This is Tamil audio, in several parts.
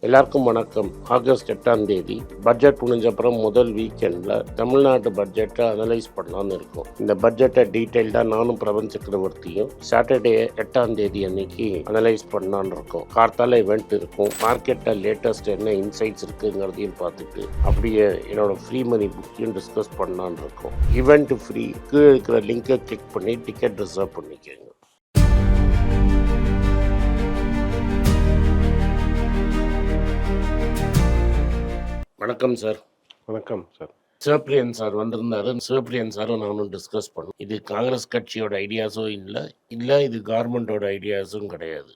எல்லாருக்கும் வணக்கம். ஆகஸ்ட் 8ஆம் தேதி பட்ஜெட் முடிஞ்சப்புறம் முதல் வீக்கெண்டில் தமிழ்நாட்டு பட்ஜெட்டை அனலைஸ் பண்ணலான்னு இருக்கோம். இந்த பட்ஜெட்டை டீட்டெயில்டாக நானும் பிரபஞ்ச சக்கரவர்த்தியும் சாட்டர்டே 8ஆம் தேதி அன்னைக்கு அனலைஸ் பண்ணலான்னு இருக்கோம். கார்த்தால இவெண்ட் இருக்கும். மார்க்கெட்டில் லேட்டஸ்ட் என்ன இன்சைட்ஸ் இருக்குங்கிறதையும் பார்த்துட்டு அப்படியே என்னோட ஃப்ரீ மணி புக்கையும் டிஸ்கஸ் பண்ணலான்னு இருக்கோம். இவெண்ட் ஃப்ரீ கீழே இருக்கிற லிங்கை கிளிக் பண்ணி டிக்கெட் ரிசர்வ் பண்ணிக்கோங்க. வணக்கம் சார். வணக்கம் சார். சிவப்பிரியன் சார் வந்திருந்தாரு. சிவப்பிரியன் சாரும் நானும் டிஸ்கஸ் பண்ணோம். இது காங்கிரஸ் கட்சியோட ஐடியாஸும் இல்லை இது கவர்மெண்டோட ஐடியாஸும் கிடையாது.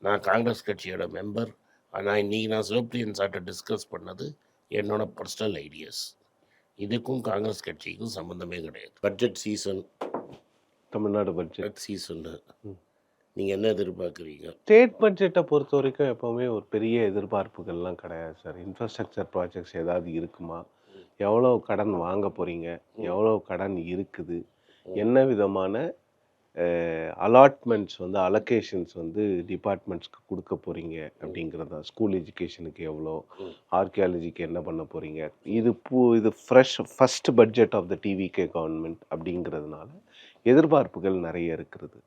நான் காங்கிரஸ் கட்சியோட மெம்பர். ஆனால் இன்றைக்கி நான் சிவப்பிரியன் சார்கிட்ட டிஸ்கஸ் பண்ணது என்னோட பர்சனல் ஐடியாஸ். இதுக்கும் காங்கிரஸ் கட்சிக்கும் சம்மந்தமே கிடையாது. பட்ஜெட் சீசன், தமிழ்நாடு பட்ஜெட் சீசன்னு நீங்கள் என்ன எதிர்பார்க்குறீங்க? ஸ்டேட் பட்ஜெட்டை பொறுத்த வரைக்கும் எப்போவுமே ஒரு பெரிய எதிர்பார்ப்புகள்லாம் கிடையாது சார். இன்ஃப்ராஸ்ட்ரக்சர் ப்ராஜெக்ட்ஸ் ஏதாவது இருக்குமா, எவ்வளோ கடன் வாங்க போகிறீங்க, எவ்வளோ கடன் இருக்குது, என்ன விதமான அலாட்மெண்ட்ஸ் அலோகேஷன்ஸ் டிபார்ட்மெண்ட்ஸ்க்கு கொடுக்க போகிறீங்க அப்படிங்கிறது தான். ஸ்கூல் எஜுகேஷனுக்கு எவ்வளோ, ஆர்கியாலஜிக்கு என்ன பண்ண போகிறீங்க, இது first budget of the TVK government அப்படிங்கிறதுனால எதிர்பார்ப்புகள் நிறைய இருக்கிறது.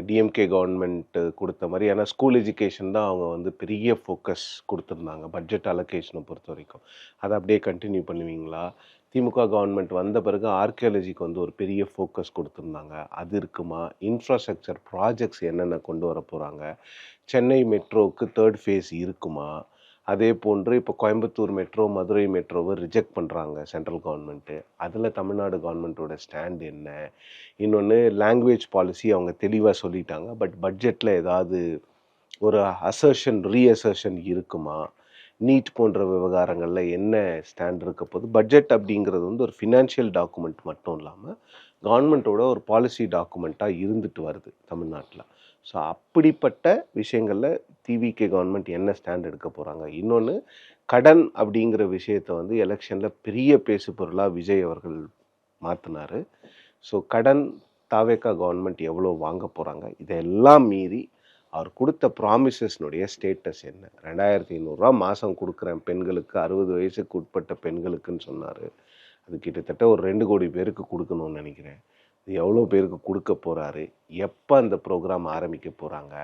டிஎம்கே கவர்மெண்ட் கொடுத்த மாதிரி, ஏன்னா ஸ்கூல் எஜுகேஷன் தான் அவங்க பெரிய ஃபோக்கஸ் கொடுத்துருந்தாங்க பட்ஜெட் அலோகேஷனை பொறுத்த வரைக்கும். அதை அப்படியே கண்டினியூ பண்ணுவீங்களா? திமுக கவர்மெண்ட் வந்த பிறகு ஆர்கியாலஜிக்கு ஒரு பெரிய ஃபோக்கஸ் கொடுத்துருந்தாங்க, அது இருக்குமா? இன்ஃப்ராஸ்ட்ரக்சர் ப்ராஜெக்ட்ஸ் என்னென்ன கொண்டு வர போகிறாங்க? சென்னை மெட்ரோவுக்கு 3rd ஃபேஸ் இருக்குமா? அதே போன்று இப்போ கோயம்புத்தூர் மெட்ரோ, மதுரை மெட்ரோவை ரிஜெக்ட் பண்ணுறாங்க சென்ட்ரல் கவர்மெண்ட்டு. அதில் தமிழ்நாடு கவர்மெண்ட்டோட ஸ்டாண்ட் என்ன? இன்னொன்று, லாங்குவேஜ் பாலிசி அவங்க தெளிவாக சொல்லிட்டாங்க, பட் பட்ஜெட்டில் ஏதாவது ஒரு ரீஅசர்ஷன் இருக்குமா? நீட் போன்ற விவகாரங்களில் என்ன ஸ்டாண்ட் இருக்க போது? பட்ஜெட் அப்படிங்கிறது ஒரு ஃபினான்ஷியல் டாக்குமெண்ட் மட்டும் இல்லாமல் கவர்மெண்ட்டோட ஒரு பாலிசி டாக்குமெண்ட்டாக இருந்துட்டு வருது தமிழ்நாட்டில். ஸோ அப்படிப்பட்ட விஷயங்களில் டிவிகே கவர்மெண்ட் என்ன ஸ்டாண்ட் எடுக்க போகிறாங்க? இன்னொன்று, கடன் அப்படிங்கிற விஷயத்தை எலெக்ஷனில் பெரிய பேசு பொருளாக விஜய் அவர்கள் மாற்றினார். ஸோ கடன் தாவேகா கவர்மெண்ட் எவ்வளோ வாங்க போகிறாங்க? இதெல்லாம் மீறி அவர் கொடுத்த ப்ராமிசஸ்னுடைய ஸ்டேட்டஸ் என்ன? 2500 மாதம் கொடுக்குறேன் பெண்களுக்கு, 60 வயசுக்கு உட்பட்ட பெண்களுக்குன்னு சொன்னார். அது கிட்டத்தட்ட ஒரு 2 கோடி பேருக்கு கொடுக்கணும்னு நினைக்கிறேன். எவ்வளோ பேருக்கு கொடுக்க போகிறாரு? எப்போ அந்த ப்ரோக்ராம் ஆரம்பிக்க போகிறாங்க?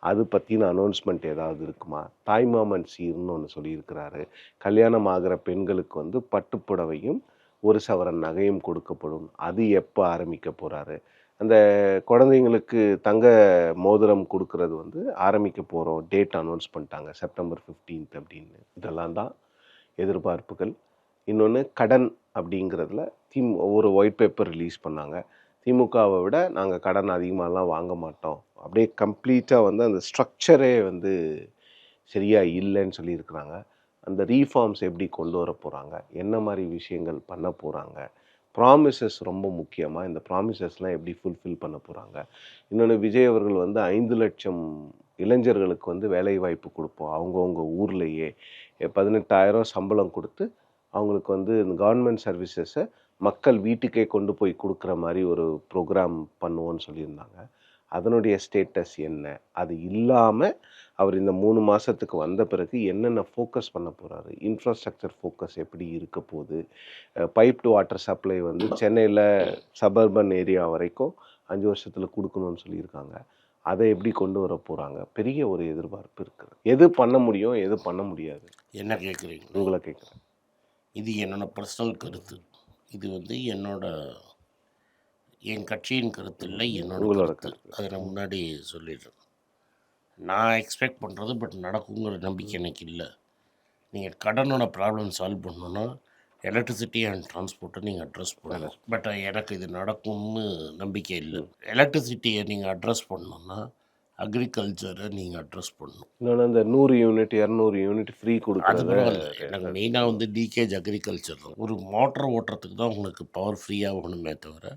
அது பற்றின அனௌன்ஸ்மெண்ட் ஏதாவது இருக்குமா? தாய்மாமன் சீர்னு ஒன்று சொல்லியிருக்கிறாரு. கல்யாணம் ஆகிற பெண்களுக்கு பட்டுப்புடவையும் 1 சவரன் நகையும் கொடுக்கப்படும். அது எப்போ ஆரம்பிக்க போகிறாரு? அந்த குழந்தைங்களுக்கு தங்க மோதிரம் கொடுக்கறது ஆரம்பிக்க போகிறோம், டேட் அனௌன்ஸ் பண்ணிட்டாங்க, செப்டம்பர் 15 அப்படின்னு. இதெல்லாம் தான் எதிர்பார்ப்புகள். இன்னொன்று, கடன் அப்படிங்கிறதுல ஒரு ஒயிட் பேப்பர் ரிலீஸ் பண்ணாங்க. திமுகவை விட நாங்கள் கடன் அதிகமாகலாம் வாங்க மாட்டோம், அப்படியே கம்ப்ளீட்டாக அந்த ஸ்ட்ரக்சரே சரியாக இல்லைன்னு சொல்லியிருக்கிறாங்க. அந்த ரீஃபார்ம்ஸ் எப்படி கொண்டு வர போகிறாங்க, என்ன மாதிரி விஷயங்கள் பண்ண போகிறாங்க, ப்ராமிசஸ் ரொம்ப முக்கியமாக, இந்த ப்ராமிசஸ்லாம் எப்படி ஃபுல்ஃபில் பண்ண போகிறாங்க. இன்னொன்று, விஜய் அவர்கள் 5 லட்சம் இளைஞர்களுக்கு வேலை வாய்ப்பு கொடுப்போம், அவங்கவுங்க ஊர்லேயே 18,000 சம்பளம் கொடுத்து அவங்களுக்கு இந்த கவர்மெண்ட் சர்வீசஸை மக்கள் வீட்டுக்கே கொண்டு போய் கொடுக்குற மாதிரி ஒரு ப்ரோக்ராம் பண்ணுவோன்னு சொல்லியிருந்தாங்க. அதனுடைய ஸ்டேட்டஸ் என்ன? அது இல்லாமல் அவர் இந்த 3 மாதத்துக்கு வந்த பிறகு என்னென்ன ஃபோக்கஸ் பண்ண போகிறாரு? இன்ஃப்ராஸ்ட்ரக்சர் ஃபோக்கஸ் எப்படி இருக்க போகுது? பைப் டு வாட்டர் சப்ளை சென்னையில் சபர்பன் ஏரியா வரைக்கும் 5 வருஷத்தில் கொடுக்கணும்னு சொல்லியிருக்காங்க. அதை எப்படி கொண்டு வர போகிறாங்க? பெரிய ஒரு எதிர்பார்ப்பு இருக்குது. எது பண்ண முடியும், எது பண்ண முடியாது? என்ன கேட்குறீங்க? உங்களை கேட்குறேன். இது என்னோட பர்சனல் கருத்து. இது என் கட்சியின் கருத்து இல்லை, என்னோட கருத்து. அதை நான் முன்னாடி சொல்லிடுறேன். நான் எக்ஸ்பெக்ட் பண்ணுறது பட் நடக்குங்கிற நம்பிக்கை எனக்கு இல்லை. நீங்கள் கடனோட ப்ராப்ளம் சால்வ் பண்ணணுன்னா எலக்ட்ரிசிட்டி அண்ட் டிரான்ஸ்போர்ட்டை நீங்கள் அட்ரஸ் பண்ணணும். பட் எனக்கு இது நடக்கும்னு நம்பிக்கை இல்லை. எலக்ட்ரிசிட்டியை நீங்கள் அட்ரஸ் பண்ணணுன்னா அக்ரிகல்ச்சரை நீங்கள் அட்ரஸ் பண்ணணும். இன்னொன்று, அந்த 100 யூனிட் 200 யூனிட் ஃப்ரீ கொடுக்குறது பரவாயில்ல. எனக்கு மெயினாக லீக்கேஜ் அக்ரிகல்ச்சர் தான். ஒரு மோட்டர் ஓட்டுறதுக்கு தான் உங்களுக்கு பவர் ஃப்ரீயாக வேணுமே தவிர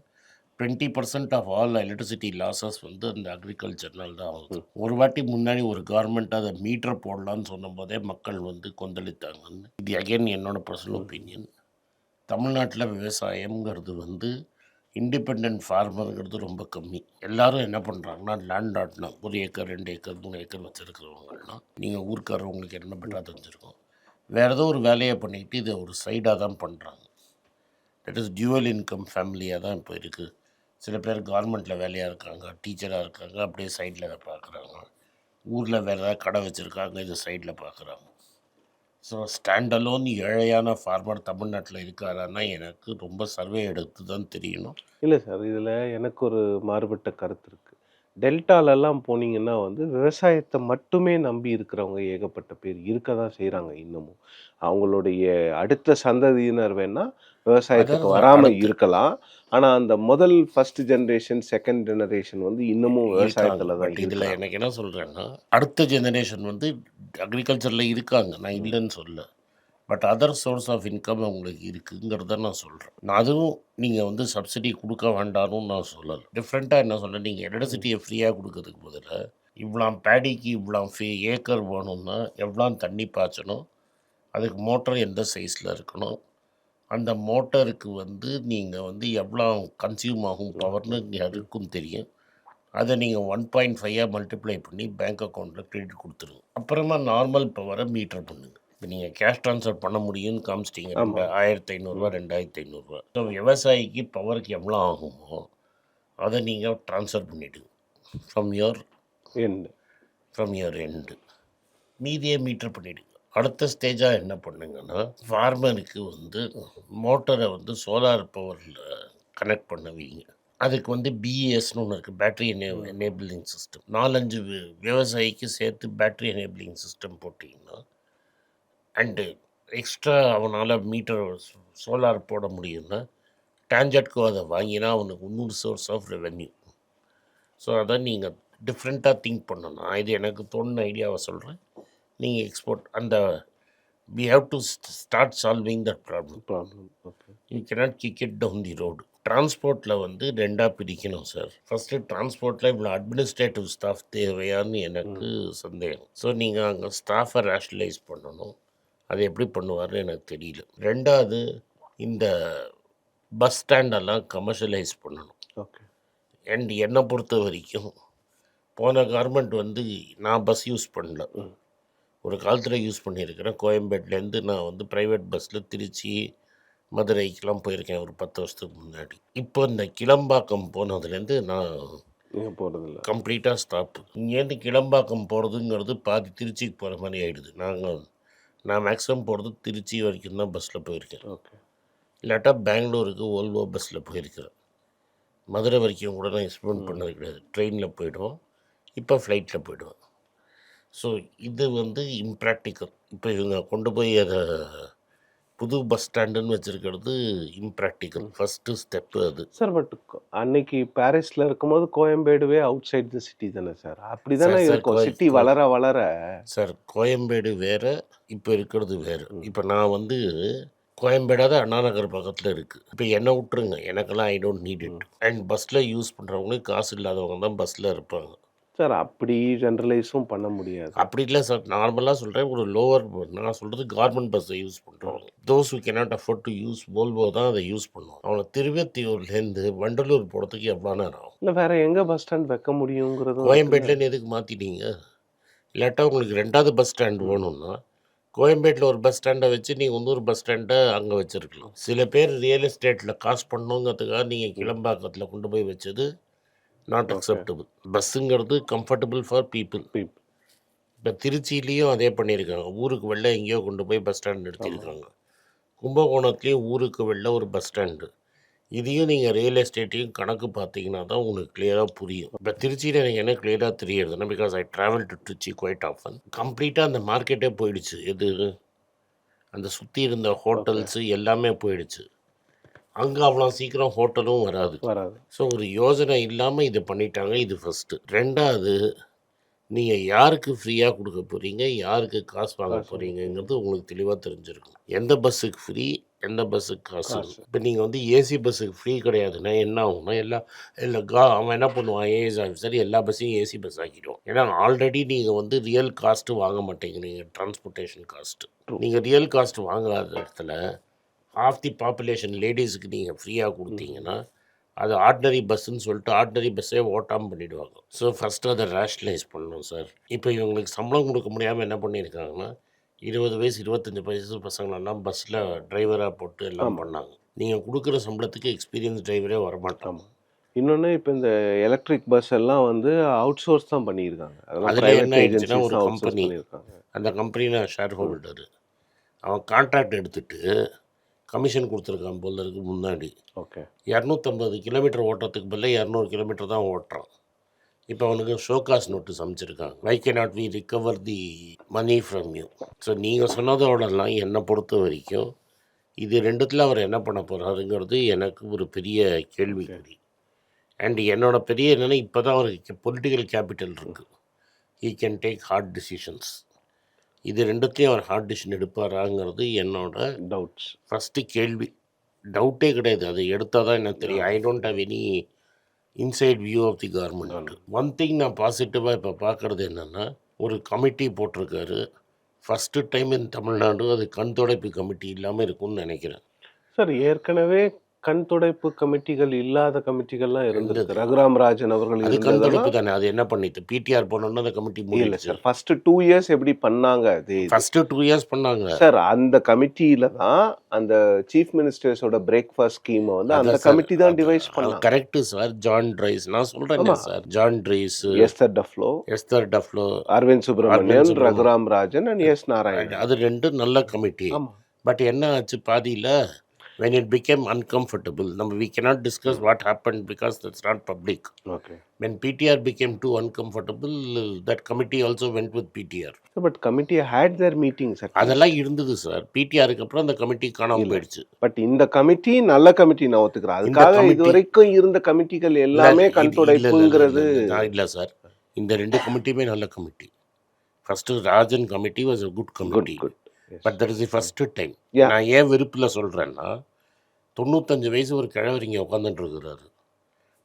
20% ஆஃப் ஆல் எலக்ட்ரிசிட்டி லாஸஸ் அந்த அக்ரிகல்ச்சர்னால் தான் ஆகுது. ஒரு வாட்டி முன்னாடி ஒரு கவர்மெண்ட் அதை மீட்டரை போடலான்னு சொன்ன போதே மக்கள் கொந்தளித்தாங்கன்னு. இது அகைன் என்னோட பர்சனல் ஒப்பீனியன். தமிழ்நாட்டில் விவசாயம்ங்கிறது இண்டிபெண்ட் ஃபார்மருங்கிறது ரொம்ப கம்மி. எல்லாரும் என்ன பண்ணுறாங்கன்னா லேண்ட் லாட்னா 1 ஏக்கர் 2 ஏக்கர் 3 ஏக்கர் வச்சுருக்கிறவங்கலாம் நீங்கள் ஊருக்காரவங்களுக்கு என்ன பெட்டராக தெரிஞ்சிருக்கும். வேறு ஏதோ ஒரு வேலையை பண்ணிக்கிட்டு இதை ஒரு சைடாக தான் பண்ணுறாங்க. தட் இஸ் டியூவல் இன்கம் ஃபேமிலியாக தான் இப்போ இருக்குது. சில பேர் கவர்மெண்ட்டில் வேலையாக இருக்காங்க, டீச்சராக இருக்காங்க, அப்படியே சைடில் இதை பார்க்குறாங்க. ஊரில் வேறு ஏதாவது கடை வச்சுருக்காங்க, இது சைடில் பார்க்குறாங்க. ஸோ ஸ்டாண்டலோன் ஏழையான ஃபார்மர் தமிழ்நாட்டில் இருக்காரான்னா எனக்கு ரொம்ப சர்வே எடுத்து தான் தெரியணும். இல்லை சார், இதில் எனக்கு ஒரு மாறுபட்ட கருத்து இருக்குது. டெல்டாலெல்லாம் போனீங்கன்னா வந்து விவசாயத்தை மட்டுமே நம்பி இருக்கிறவங்க ஏகப்பட்ட பேர் இருக்க தான் செய்கிறாங்க இன்னமும். அவங்களுடைய அடுத்த சந்ததியினர் வேணால் விவசாயத்துக்கு அதாவது வராமல் அடுத்து இருக்கலாம். ஆனால் அந்த முதல் ஃபர்ஸ்ட் ஜெனரேஷன் செகண்ட் ஜெனரேஷன் வந்து இன்னமும் விவசாயத்தில் தான் பட் இதில் இருக்காங்க. எனக்கு என்ன சொல்கிறேன்னா அடுத்த ஜெனரேஷன் வந்து அக்ரிகல்ச்சரில் இருக்காங்க, நான் இல்லைன்னு சொல்ல. But other source of income அவங்களுக்கு இருக்குங்கிறத நான் சொல்கிறேன். நான் அதுவும் நீங்கள் வந்து சப்சிடி கொடுக்க வேண்டாம்னு நான் சொல்லலை. டிஃப்ரெண்ட்டாக என்ன சொல்கிறேன், நீங்கள் எலக்ட்ரிசிட்டியை ஃப்ரீயாக கொடுக்கறதுக்கு பதிலாக இவ்வளோ பேடிக்கு இவ்வளோ ஏக்கர் வேணும்னா எவ்வளோ தண்ணி பாய்ச்சணும், அதுக்கு மோட்டர் எந்த சைஸில் இருக்கணும், அந்த மோட்டருக்கு வந்து நீங்கள் வந்து எவ்வளோ கன்சியூம் ஆகும் பவர்னு யாருக்கும் தெரியும். அதை நீங்கள் 1.5 மல்டிப்ளை பண்ணி பேங்க் அக்கௌண்ட்டில் கிரெடிட் கொடுத்துருங்க. அப்புறமா நார்மல் பவரை மீட்டர் பண்ணுங்க. இப்போ நீங்கள் கேஷ் ட்ரான்ஸ்ஃபர் பண்ண முடியும்னு காமிச்சிட்டிங்க, ஆமா. 1500 2500. ஸோ விவசாயிக்கு பவருக்கு எவ்வளோ ஆகுமோ அதை நீங்கள் ட்ரான்ஸ்ஃபர் பண்ணிவிடுங்க ஃப்ரம் யுவர் எண்டு. மீதியை மீட்டர் பண்ணிவிடுங்க. அடுத்த ஸ்டேஜாக என்ன பண்ணுங்கன்னா ஃபார்மருக்கு வந்து மோட்டரை வந்து சோலார் பவரில் கனெக்ட் பண்ண வைங்க. அதுக்கு வந்து பிஎஸ்னு ஒன்று இருக்குது, பேட்ரி எனேபிளிங் சிஸ்டம். 4-5 விவசாயிக்கு சேர்த்து பேட்ரி எனேபிளிங் சிஸ்டம் போட்டிங்கன்னா அண்டு எக்ஸ்ட்ரா அவனால் மீட்டர் சோலார் போட முடியும்னா டான்ஜெட்கோ அதை வாங்கினா அவனுக்கு இன்னொரு சோர்ஸ் ஆஃப் ரெவென்யூ. ஸோ அதை நீங்கள் டிஃப்ரெண்ட்டாக திங்க் பண்ணணும். இது எனக்கு தோணுன ஐடியாவை சொல்கிறேன். நீங்கள் எக்ஸ்போர்ட் அந்த we have to start solving that problem. Okay. You cannot kick it down the road. டிரான்ஸ்போர்ட்டில் வந்து ரெண்டாக பிரிக்கணும் சார். ஃபஸ்ட்டு டிரான்ஸ்போர்ட்டில் இவ்வளோ அட்மினிஸ்ட்ரேட்டிவ் ஸ்டாஃப் தேவையான்னு எனக்கு சந்தேகம். ஸோ நீங்கள் அங்கே ஸ்டாஃபை ரேஷனலைஸ் பண்ணணும். அது எப்படி பண்ணுவார்னு எனக்கு தெரியல. ரெண்டாவது இந்த பஸ் ஸ்டாண்டெல்லாம் கமர்ஷியலைஸ் பண்ணணும். ஓகே. அண்ட் என்னை பொறுத்த வரைக்கும் போன கவர்மெண்ட் வந்து நான் பஸ் யூஸ் பண்ணல. ஒரு காலத்தில் யூஸ் பண்ணியிருக்கிறேன். கோயம்பேட்லேருந்து நான் வந்து ப்ரைவேட் பஸ்ஸில் திருச்சி மதுரைக்கெலாம் போயிருக்கேன் ஒரு 10 வருஷத்துக்கு முன்னாடி. இப்போ இந்த கிளம்பாக்கம் போனதுலேருந்து நான் நீங்கள் போகிறதில்ல. கம்ப்ளீட்டாக ஸ்டாப்பு. இங்கேருந்து கிளம்பாக்கம் போகிறதுங்கிறது பாதி திருச்சிக்கு போகிற மாதிரி ஆகிடுது. நான் மேக்ஸிமம் போகிறது திருச்சி வரைக்கும் தான் பஸ்ஸில் போயிருக்கேன். ஓகே. இல்லாட்டா பெங்களூருக்கு ஓல்வோ பஸ்ஸில் போயிருக்கிறேன். மதுரை வரைக்கும் கூட நான் எக்ஸ்பெரிமெண்ட் பண்ணது கிடையாது. ட்ரெயினில் போய்டுவோம், இப்போ ஃப்ளைட்டில் போய்டுவேன். ஸோ இது வந்து இம்ப்ராக்டிக்கல். இப்போ இவங்க கொண்டு போய் அதை புது பஸ் ஸ்டாண்டுன்னு வச்சுருக்கிறது இம்ப்ராக்டிக்கல். ஃபஸ்ட்டு ஸ்டெப்பு அது. சார், பட் அன்னைக்கு பாரிஸில் இருக்கும்போது கோயம்பேடுவே அவுட் சைட் த சிட்டி தானே சார்? அப்படி தானே இருக்கும். சிட்டி வளர வளர சார் கோயம்பேடு வேறு, இப்போ இருக்கிறது வேறு. இப்போ நான் வந்து கோயம்பேடாவது அண்ணா நகர் பக்கத்தில் இருக்குது. இப்போ என்னை விட்டுருங்க, எனக்கெல்லாம் I don't need it. And பஸ்ஸில் யூஸ் பண்ணுறவங்களுக்கு காசு இல்லாதவங்க தான் பஸ்ஸில் இருப்பாங்க சார். அப்படி ஜென்ரலைஸும் பண்ண முடியாது. அப்படி இல்லை சார், நார்மலாக சொல்கிறேன். ஒரு லோவர், நான் சொல்கிறது கவர்மெண்ட் பஸ்ஸை யூஸ் பண்ணுறவங்க. Those who cannot afford to use Volvo தான் அதை யூஸ் பண்ணுவாங்க. அவனை திருவத்தியூர்லேருந்து வண்டலூர் போகிறதுக்கு எவ்வளோ நேரம் ஆகும்? இல்லை, வேற எங்கே பஸ் ஸ்டாண்ட் வைக்க முடியுங்கிறது. கோயம்பேட்டிலேருந்து எதுக்கு மாற்றிட்டீங்க? இல்லாட்டா உங்களுக்கு 2வது பஸ் ஸ்டாண்ட் வேணும்னா கோயம்பேட்டில் ஒரு பஸ் ஸ்டாண்டை வச்சு நீங்கள் இன்னொரு பஸ் ஸ்டாண்டை அங்கே வச்சுருக்கலாம். சில பேர் ரியல் எஸ்டேட்டில் காசு பண்ணணுங்கிறதுக்காக நீங்கள் கிளம்பாக்கத்தில் கொண்டு போய் வச்சது நாட் அக்செப்டபுள். பஸ்ஸுங்கிறது கம்ஃபர்டபுள் ஃபார் பீப்புள். இப்போ திருச்சியிலையும் அதே பண்ணியிருக்காங்க. ஊருக்கு வெளில எங்கேயோ கொண்டு போய் பஸ் ஸ்டாண்ட் நிறுத்தியிருக்காங்க. கும்பகோணத்துலேயும் ஊருக்கு வெளில ஒரு பஸ் ஸ்டாண்டு. இதையும் நீங்கள் ரியல் எஸ்டேட்டையும் கணக்கு பார்த்தீங்கன்னா தான் உங்களுக்கு கிளியராக புரியும். இப்போ திருச்சியில் எனக்கு என்ன கிளியராக தெரியுதுன்னா, because I travel to Trichy quite often. கம்ப்ளீட்டாக அந்த மார்க்கெட்டே போயிடுச்சு. எது அந்த சுற்றி இருந்த ஹோட்டல்ஸு எல்லாமே போயிடுச்சு. அங்கே அவ்வளோ சீக்கிரம் ஹோட்டலும் வராது. ஸோ ஒரு யோசனை இல்லாமல் இதை பண்ணிட்டாங்க. இது ஃபஸ்ட்டு. ரெண்டாவது, நீங்கள் யாருக்கு ஃப்ரீயாக கொடுக்க போகிறீங்க, யாருக்கு காசு வாங்க போகிறீங்கிறது உங்களுக்கு தெளிவாக தெரிஞ்சிருக்கும். எந்த பஸ்ஸுக்கு ஃப்ரீ, எந்த பஸ்ஸுக்கு காசு. இப்போ நீங்கள் வந்து ஏசி பஸ்ஸுக்கு ஃப்ரீ கிடையாதுன்னா என்ன ஆகும்னா, அவன் என்ன பண்ணுவான், ஏஎஸ் ஆஃபீஸர் எல்லா பஸ்ஸையும் ஏசி பஸ் ஆக்கிடுவோம். ஏன்னா ஆல்ரெடி நீங்கள் வந்து ரியல் காஸ்ட்டு வாங்க மாட்டேங்கிறீங்க. டிரான்ஸ்போர்ட்டேஷன் காஸ்ட்டு நீங்கள் ரியல் காஸ்ட்டு வாங்காத இடத்துல half தி பாப்புலேஷன் லேடிஸுக்கு நீங்கள் ஃப்ரீயாக கொடுத்தீங்கன்னா அது ஆர்டினரி பஸ்ஸுன்னு சொல்லிட்டு ஆர்டினரி பஸ்ஸே ஓட்டாமல் பண்ணிவிடுவாங்க. ஸோ ஃபஸ்ட்டு அதை ரேஷ்னலைஸ் பண்ணணும் சார். இப்போ இவங்களுக்கு சம்பளம் கொடுக்க முடியாமல் என்ன பண்ணியிருக்காங்கன்னா 20 வயசு 25 வயசு பசங்களெல்லாம் பஸ்ஸில் டிரைவராக போட்டு எல்லாம் பண்ணாங்க. நீங்கள் கொடுக்குற சம்பளத்துக்கு எக்ஸ்பீரியன்ஸ் டிரைவரே வரமாட்டாங்க. ஆமாம். இன்னொன்று இப்போ இந்த எலக்ட்ரிக் பஸ் எல்லாம் வந்து அவுட் சோர்ஸ் தான் பண்ணியிருக்காங்க. அதெல்லாம் அதில் ப்ரைவேட் என்ன ஆயிடுச்சுன்னா ஏஜென்சிஸ் ஒரு அவுட் சோர்ஸ் கம்பெனி, பண்ணியிருக்காங்க. அந்த கம்பெனியில் ஷேர் ஹோல்டரு, அவன் கான்ட்ராக்ட் எடுத்துட்டு கமிஷன் கொடுத்துருக்கான் போல இருக்கு. முன்னாடி ஓகே 250 கிலோமீட்டர் ஓட்டுறதுக்கு பதிலாக 200 கிலோமீட்டர் தான் ஓட்டுறான். இப்போ அவனுக்கு ஷோகாஸ் நோட்டீஸ் அமைச்சிருக்காங்க. Why cannot we recover the money from you. So நீங்கள் சொன்னதோடலாம் என்னை பொறுத்த வரைக்கும் இது ரெண்டுத்தில் அவர் என்ன பண்ண போகிறாருங்கிறது எனக்கு ஒரு பெரிய கேள்விக்குறி. அண்ட் என்னோட பெரிய என்னென்னா இப்போ தான் அவருக்கு பொலிட்டிக்கல் கேபிட்டல் இருக்குது. He can take hard decisions. இது ரெண்டுத்தையும் அவர் ஹார்ட் டிசிஷன் எடுப்பாராங்கிறது என்னோட டவுட்ஸ். ஃபஸ்ட்டு கேள்வி. டவுட்டே கிடையாது. அது எடுத்தால் தான் எனக்கு தெரியும். I don't have any inside view of the government. One thing நான் பாசிட்டிவாக இப்போ பார்க்குறது என்னென்னா, ஒரு கமிட்டி போட்டிருக்காரு. ஃபஸ்ட்டு டைம் இன் தமிழ்நாடு அது கண் துடைப்பு கமிட்டி இல்லாமல் இருக்கும்னு நினைக்கிறேன். சார் ஏற்கனவே கண் துடைப்பு கமிட்டிகள் இல்லாத கமிட்டிகள்லாம் இருந்தது. ரகுராம் ராஜன் அவர்கள் அது கண் துடைப்பு தானே. அது என்ன பண்ணிட்டு பிடிஆர் போனோன்னு அந்த கமிட்டி இல்லை முடியல சார். ஃபர்ஸ்ட் 2 இயர்ஸ் எப்படி பண்ணாங்க? ஃபஸ்ட்டு 2 இயர்ஸ் பண்ணாங்க சார். அந்த கமிட்டியில தான் அந்த சீஃப் மினிஸ்டர்ஸோட பிரேக்ஃபாஸ்ட் ஸ்கீமை வந்து அந்த கமிட்டி தான் டிவைஸ் பண்ணாங்க. Correct sir. ஜான் ட்ரைஸ் நான் சொல்கிறேன் sir. Jean Dreze, Esther Duflo, Arvind Subramanian, Raghuram Rajan and S Narayanan. அது 2 நல்ல கமிட்டி. பட் என்ன ஆச்சு பாதியில்? when it became uncomfortable, we cannot discuss what happened because that's not public. Okay. When PTR became too uncomfortable, that committee also went with PTR. So, but committee had their meetings. அதெல்லாம் இருந்தது சார். பிடிஆருக்கு அப்புறம் அந்த கமிட்டி காணாமல் போயிடுச்சு. பட் இந்த கமிட்டி நல்ல கமிட்டி நான் ஒத்துக்கிறேன். அதுக்காக இது வரைக்கும் இருந்த கமிட்டிகள் எல்லாமே கண்துடைப்புங்கிறது இல்லை சார். இந்த 2 கமிட்டியுமே நல்ல committee. First Rajan committee was a good committee. But that is the first time. நான் ஏன் வெறுப்பில் சொல்கிறேன்னா 95 வயசு ஒரு கிழவர் இங்கே உட்காந்துட்டு இருக்கிறாரு.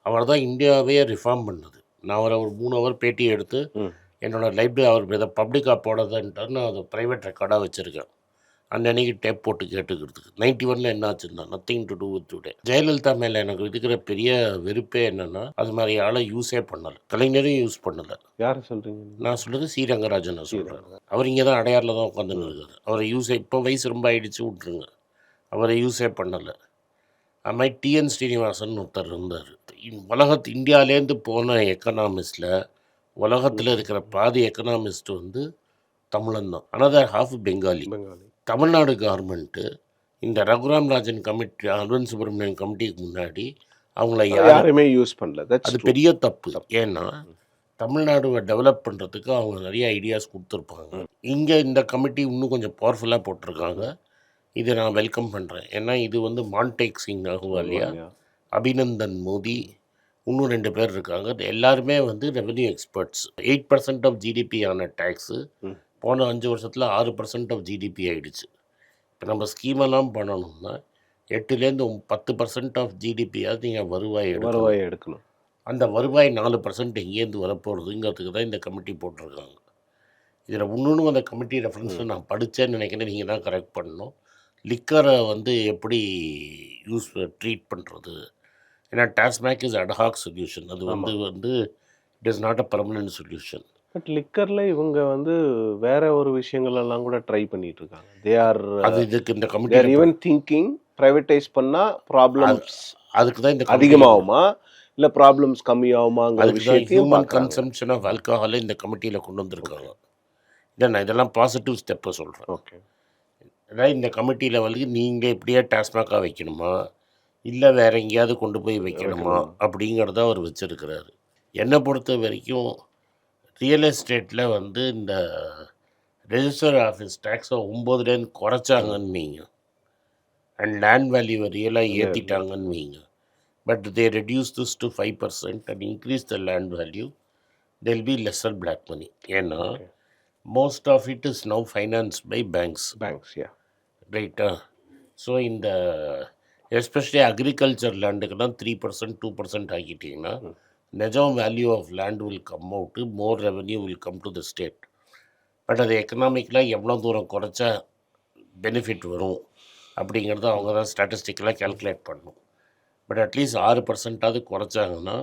அவர் தான் இந்தியாவே ரிஃபார்ம் பண்ணது. நான் அவரை ஒரு 3 ஹவர் பேட்டி எடுத்து என்னோடய லைப்ரரி அவர் இதை பப்ளிக்காக போடாதான்ட்டார். நான் அதை ப்ரைவேட் ரெக்கார்டாக வச்சுருக்கேன். அன்னைக்கு டேப் போட்டு கேட்டுக்கிறதுக்கு. 91 என்ன ஆச்சுன்னா nothing to do with today. Jayalalithaa மேலே எனக்கு இருக்கிற பெரிய வெறுப்பே என்னென்னா அது மாதிரி ஆளை யூஸே பண்ணலை. கலைஞரையும் யூஸ் பண்ணலை. யார் சொல்கிறீங்க? நான் சொல்கிறது சி ரங்கராஜன் நான் சொல்கிறேன். அவர் இங்கே தான் அடையாரில் தான் உட்காந்துன்னு இருக்காரு. அவரை யூஸே இப்போ வயசு ரொம்ப ஆகிடுச்சு விட்ருங்க. அவரை யூஸே பண்ணலை. அது மாதிரி டிஎன் ஸ்ரீனிவாசன் ஒருத்தர் இருந்தார். இந்தியாவிலேருந்து போன எக்கனாமிஸ்டில் உலகத்தில் இருக்கிற பாதி எக்கனாமிஸ்ட் வந்து தமிழன் தான். Another half Bengali. Tamil Nadu government இந்த ரகுராம் ராஜன் கமிட்டி, அரவிந்த் சுப்ரமணியன் கமிட்டிக்கு முன்னாடி அவங்கள யாருமே யூஸ் பண்ணல. அது பெரிய தப்பு. ஏன்னா தமிழ்நாடுவை டெவலப் பண்ணுறதுக்கு அவங்க நிறைய ஐடியாஸ் கொடுத்துருப்பாங்க. இங்கே இந்த கமிட்டி இன்னும் கொஞ்சம் பவர்ஃபுல்லாக போட்டிருக்காங்க. இதை நான் வெல்கம் பண்ணுறேன். ஏன்னா இது வந்து மான்டேக் சிங் அகர்வாலியா, அபிநந்தன் மோடி, இன்னும் 2 பேர் இருக்காங்க. எல்லாருமே வந்து ரெவென்யூ எக்ஸ்பர்ட்ஸ். 8% ஆஃப் ஜிடிபி ஆன டேக்ஸு போன 5 வருஷத்தில் 6% ஆஃப் ஜிடிபி ஆகிடுச்சு. இப்போ நம்ம ஸ்கீமெல்லாம் பண்ணணும்னா 8லேருந்து 10% ஆஃப் ஜிடிபியாவது நீங்கள் வருவாய் எடுக்கணும். அந்த வருவாய் 4% எங்கேருந்து வரப்போகிறதுங்கிறதுக்கு தான் இந்த கமிட்டி போட்டிருக்காங்க. இதில் இன்னொன்று அந்த கமிட்டி ரெஃபரன்ஸில் நான் படித்தேன்னு நினைக்கிறேன். நீங்கள் தான் கரெக்ட் பண்ணணும். லிக்கரை வந்து எப்படி ட்ரீட் பண்ணுறது. ஏன்னா டாஸ்மாக் இஸ் அட்ஹாக் சொல்யூஷன். அது வந்து it is not a permanent solution. But லிக்கரில் இவங்க வந்து வேற ஒரு விஷயங்களெல்லாம் கூட ட்ரை பண்ணிட்டு இருக்காங்க. தே ஆர் அது இதுக்கு இந்த கமிட்டி ஈவன் திங்கிங் ப்ரைவேட்டைஸ் பண்ணால் ப்ராப்ளம்ஸ் அதுக்கு தான் இந்த அதிகமாகுமா இல்லை ப்ராப்ளம்ஸ் கம்மியாகுமாங்கிற விஷயத்தையும் ஹியூமன் கன்சம்ப்ஷன் ஆஃப் ஆல்கஹாலை இந்த கமிட்டியில் கொண்டு வந்திருக்காங்க. இதை நான் இதெல்லாம் பாசிட்டிவ் ஸ்டெப்பை சொல்கிறேன். ஓகே. அதாவது இந்த கமிட்டி லெவலுக்கு நீங்கள் இப்படியே டாஸ்மாக்காக வைக்கணுமா இல்லை வேற எங்கேயாவது கொண்டு போய் வைக்கணுமா அப்படிங்கிறத அவர் வச்சுருக்கிறாரு. என்னை பொறுத்த வரைக்கும் ரியல் எஸ்டேட்டில் வந்து இந்த ரெஜிஸ்டர் ஆஃபீஸ் டேக்ஸை 9லேருந்து குறைச்சாங்கன்னு வைங்க. அண்ட் லேண்ட் வேல்யூவை ரியலாக ஏற்றிட்டாங்கன்னு வைங்க. But they reduce this to 5% and increase the land value. There'll be lesser black money. ஏன்னா most of it is now finance by banks. ரைட்டா? ஸோ இந்த எஸ்பெஷலி அக்ரிகல்ச்சர் லேண்டுக்கெல்லாம் 3% 2% ஆக்கிட்டிங்கன்னா நிஜம் value of land will come out, more revenue will come to the state. But அது எக்கனாமிக்கலாக எவ்வளோ தூரம் குறைச்சா பெனிஃபிட் வரும் அப்படிங்கிறத அவங்க தான் ஸ்டாட்டிஸ்டிக்கலாக கேல்குலேட் பண்ணணும். பட் அட்லீஸ்ட் 6% குறைச்சாங்கன்னா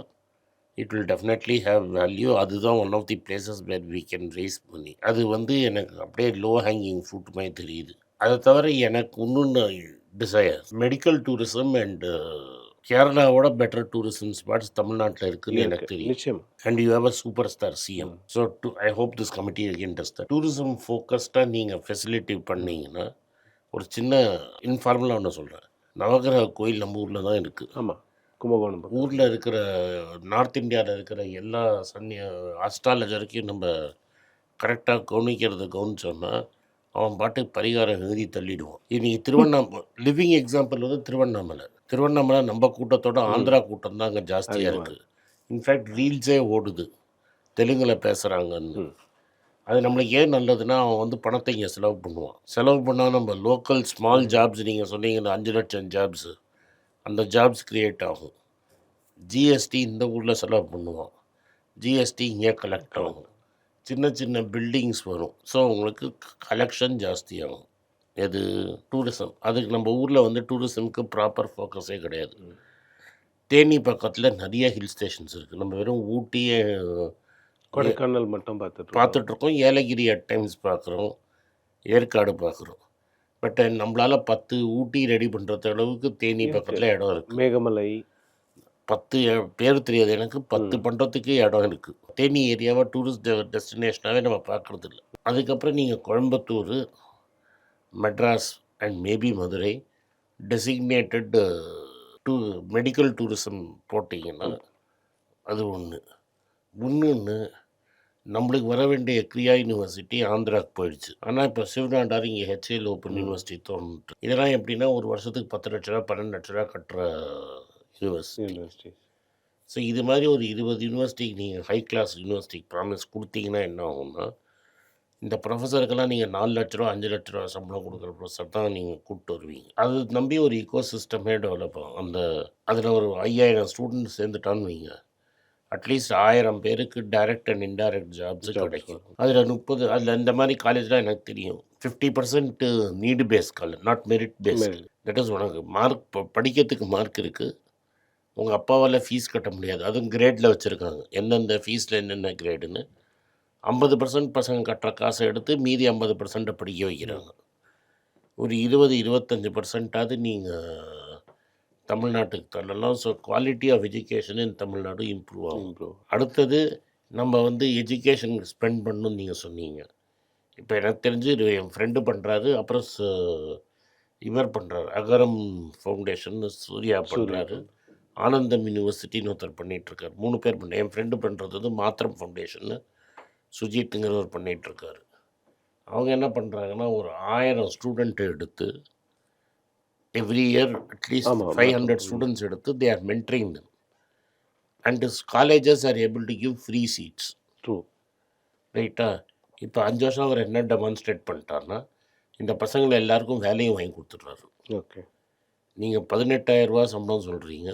it will definitely have value. அதுதான் one of the places where we can raise money. அது வந்து எனக்கு அப்படியே லோ ஹேங்கிங் ஃப்ரூட் மாதிரி தெரியுது. அதை தவிர எனக்கு இன்னொன்று டிசையர் மெடிக்கல் டூரிசம் அண்ட் கேரளாவோட பெட்டர் டூரிசம் ஸ்பாட்ஸ் தமிழ்நாட்டில் இருக்குன்னு எனக்கு தெரியும். நிச்சயம். And you have a super star CM. So I hope this committee again does that. Tourism ஃபோக்கஸ்டாக நீங்கள் ஃபெசிலிட்டி பண்ணீங்கன்னா ஒரு சின்ன இன்ஃபார்மலாக ஒன்று சொல்கிறேன். நவகிரக கோயில் நம்ம ஊரில் தான் இருக்குது. ஆமாம், கும்பகோணம் பக்கம். ஊரில் இருக்கிற நார்த் இந்தியாவில் இருக்கிற எல்லா அஸ்ட்ராலஜருக்கையும் நம்ம கரெக்டாக கவனிச்சோன்னா அவன் பாட்டுக்கு பரிகாரம் எழுதி தள்ளிடுவான். இன்னைக்கு லிவிங் எக்ஸாம்பிள் வந்து திருவண்ணாமலை நம்ம கூட்டத்தோட ஆந்திரா கூட்டம் தான் அங்கே ஜாஸ்தியாக இருக்குது. இன்ஃபேக்ட் ரீல்ஸே ஓடுது தெலுங்கில் பேசுகிறாங்கன்னு. அது நம்மளுக்கு ஏன் நல்லதுன்னா அவன் வந்து பணத்தை இங்கே செலவு பண்ணால் நம்ம லோக்கல் ஸ்மால் ஜாப்ஸ் நீங்கள் சொன்னீங்கன்னா 5 லட்சம் ஜாப்ஸு, அந்த ஜாப்ஸ் க்ரியேட் ஆகும். ஜிஎஸ்டி இந்த ஊரில் செலவு பண்ணுவான், ஜிஎஸ்டி இங்கே கலெக்ட் ஆகும், சின்ன சின்ன பில்டிங்ஸ் வரும். ஸோ உங்களுக்கு கலெக்ஷன் ஜாஸ்தியாகும். எது டூரிசம். அதுக்கு நம்ம ஊரில் வந்து டூரிசம்க்கு ப்ராப்பர் ஃபோக்கஸே கிடையாது. தேனி பக்கத்தில் நிறைய ஹில் ஸ்டேஷன்ஸ் இருக்குது. நம்ம வெறும் ஊட்டியே கொடைக்கானல் மட்டும் பார்த்துட்ருக்கோம், ஏலகிரி அட் டைம்ஸ் பார்க்குறோம், ஏற்காடு பார்க்குறோம். பட் நம்மளால் 10 ஊட்டி ரெடி பண்ணுறது அளவுக்கு தேனி பக்கத்தில் இடம் இருக்குது. மேகமலை 10 பேர் தெரியாது எனக்கு, 10 பண்ணுறதுக்கு இடம் இருக்குது. தேனி ஏரியாவை டூரிஸ்ட் டெஸ்டினேஷனாகவே நம்ம பார்க்குறது இல்லை. அதுக்கப்புறம் நீங்கள் Coimbatore, Madras and maybe Madurai designated medical tourism போட்டிங்கன்னா அது ஒன்று. நம்மளுக்கு வர வேண்டிய கிரியா யூனிவர்சிட்டி ஆந்திராவுக்கு போயிடுச்சு. ஆனால் இப்போ சிவநாடார் இங்கே ஹெச்ஏஎல் ஓப்பன் யூனிவர்சிட்டி தோணுட்டு. இதெல்லாம் எப்படின்னா ஒரு வருஷத்துக்கு 10 லட்ச ரூபா 12 லட்ச ரூபா கட்டுற யூனிவர்சிட்டி. ஸோ இது மாதிரி ஒரு 20 யூனிவர்சிட்டிக்கு நீங்கள் ஹை கிளாஸ் யூனிவர்சிட்டிக்கு ப்ராமிஸ் கொடுத்தீங்கன்னா என்ன ஆகும்னா, இந்த ப்ரொஃபஸருக்கெல்லாம் நீங்கள் 4 லட்ச ரூபா 5 லட்ச ரூபா சம்பளம் கொடுக்குற ப்ரொஃபஸர் தான் நீங்கள் கூப்பிட்டு வருவீங்க. அது நம்பி ஒரு ஈகோ சிஸ்டமே டெவலப் ஆகும். அதில் ஒரு 5000 ஸ்டூடெண்ட்ஸ் சேர்ந்துட்டான்னு வைங்க, அட்லீஸ்ட் 1000 பேருக்கு டைரக்ட் அண்ட் இன்டைரக்ட் ஜாப்ஸு கிடைக்கும். அதில் இந்த மாதிரி காலேஜ்லாம் எனக்கு தெரியும் 50% need base college, not merit base. That is உனக்கு மார்க் படிக்கிறதுக்கு மார்க் இருக்குது, உங்கள் அப்பாவால் ஃபீஸ் கட்ட முடியாது, அதுவும் கிரேடில் வச்சுருக்காங்க எந்தெந்த ஃபீஸில் என்னென்ன கிரேடுன்னு. 50% பசங்க கட்டுற காசை எடுத்து மீதி 50% படிக்க வைக்கிறாங்க. ஒரு 20-25% நீங்கள் தமிழ்நாட்டுக்கு தள்ளலாம். So quality of education in Tamil Nadu improve ஆகும். அடுத்தது நம்ம வந்து எஜுகேஷன் ஸ்பெண்ட் பண்ணணும்னு நீங்கள் சொன்னீங்க. இப்போ எனக்கு தெரிஞ்சு என் ஃப்ரெண்டு பண்ணுறாரு, அப்புறம் இவர் பண்ணுறாரு, அகரம் ஃபவுண்டேஷன் சூர்யா பண்ணுறாரு, ஆனந்தம் யூனிவர்சிட்டின்னு ஒருத்தர் பண்ணிகிட்ருக்காரு. 3 பேர் பண்ண. என் ஃப்ரெண்டு பண்ணுறது வந்து மாத்திரம் ஃபவுண்டேஷன்னு சுஜித்துங்கிறவர் பண்ணிகிட்ருக்காரு. அவங்க என்ன பண்ணுறாங்கன்னா, ஒரு 1000 ஸ்டூடெண்ட்டை எடுத்து எவ்ரி இயர் அட்லீஸ்ட் 500 ஸ்டூடெண்ட்ஸ் எடுத்து they are mentoring them and colleges are able to give free seats. ரைட்டா? இப்போ 5 வருஷம் அவர் என்ன டெமான்ஸ்ட்ரேட் பண்ணிட்டார்னா, இந்த பசங்களை எல்லாருக்கும் வேலையும் வாங்கி கொடுத்துட்றாரு. ஓகே, நீங்கள் 18,000 ரூபா சம்பளம் சொல்கிறீங்க,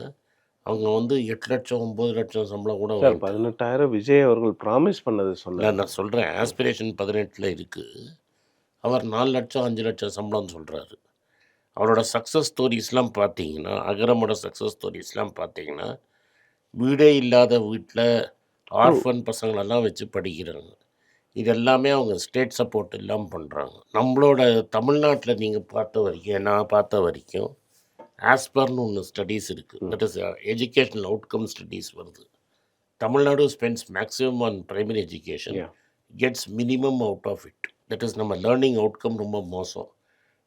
அவங்க வந்து 8 லட்சம் 9 லட்சம் சம்பளம் கூட 18,000 விஜய் அவர்கள் ப்ராமிஸ் பண்ணது சொன்னார். நான் சொல்கிறேன், ஆஸ்பிரேஷன் 18 இருக்குது, அவர் 4 லட்சம் 5 லட்சம் சம்பளம்னு சொல்கிறாரு. அவரோட சக்ஸஸ் ஸ்டோரிஸ்லாம் பார்த்தீங்கன்னா, அகரமோட சக்ஸஸ் ஸ்டோரிஸ்லாம் பார்த்தீங்கன்னா, வீடே இல்லாத வீட்டில் ஆர்ஃபன் பசங்களெல்லாம் வச்சு படிக்கிறாங்க. இது எல்லாமே அவங்க ஸ்டேட் சப்போர்ட் இல்லாமல் பண்ணுறாங்க. நம்மளோட தமிழ்நாட்டில் நீங்கள் நான் பார்த்த வரைக்கும் ஆஸ்பர்னு ஒன்று ஸ்டடீஸ் இருக்குது. That is educational outcome studies வருது. Tamil Nadu spends maximum on primary education, gets minimum out of it. That is நம்ம லேர்னிங் அவுட்கம் ரொம்ப மோசம்.